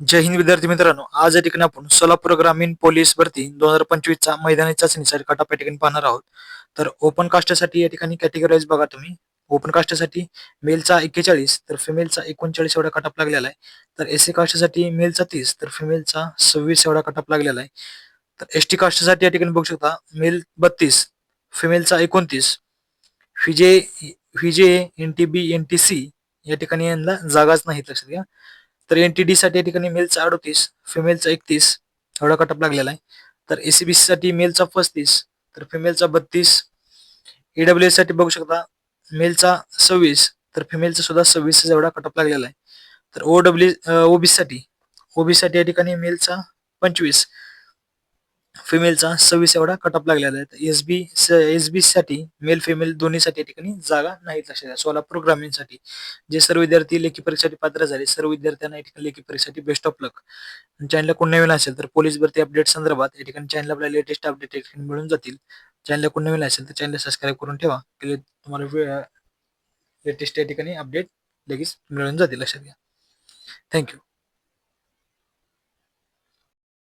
जय हिंद विद्यार्थी मित्रांनो, आज या ठिकाणी आपण सोलापूर ग्रामीण पोलीस भरती 2025 चा मैदानी चाचणीसाठी कटाप या ठिकाणी पाहणार आहोत. तर ओपन कास्टसाठी या ठिकाणी कॅटेगराईज बघा तुम्ही. ओपन कास्टसाठी मेलचा 41 तर फिमेलचा 39 एवढा कटाप लागलेला आहे. तर एससी कास्टसाठी मेलचा 30 तर फिमेलचा 26 एवढा कटाप लागलेला आहे. तर एसटी कास्टसाठी या ठिकाणी बघू शकता मेल 32 फिमेलचा 29. व्हीजे व्हीजे एनटीबी एनटीसी या ठिकाणी यांना जागाच नाहीत, लक्षात घ्या. तर एनटीडी साठी या ठिकाणी मेलचा 38 फिमेलचा 31 एवढा कटअप लागलेला आहे. तर एसीबीसी साठी मेलचा 35 तर फिमेलचा 32. ईडब्ल्यूएस साठी बघू शकता मेलचा 26 तर फिमेलचा सुद्धा 26 एवढा कटअप लागलेला आहे. तर ओबीसी साठी या ठिकाणी मेलचा 25 फिमेलचा 26 एवढा कटअप लागलेला आहे. एसबी साठी मेल फिमेल दोन्हीसाठी या ठिकाणी जागा नाहीत, अशा सोलापूर ग्रामीणसाठी. जे सर्व विद्यार्थी लेखी परीक्षेसाठी पात्र झाले सर्व विद्यार्थ्यांना या ठिकाणी लेखी परीक्षेसाठी बेस्ट ऑफ लक. चॅनलला कोण नवीन असेल तर पोलीस भरती अपडेट संदर्भात या ठिकाणी चॅनल आपल्याला लेटेस्ट अपडेट या ठिकाणी मिळून जातील. चॅनलला कोण नवीन असेल तर चॅनल सबस्क्राईब करून ठेवा, की तुम्हाला लेटेस्ट या ठिकाणी अपडेट लगेच मिळून जातील, लक्षात घ्या. थँक्यू.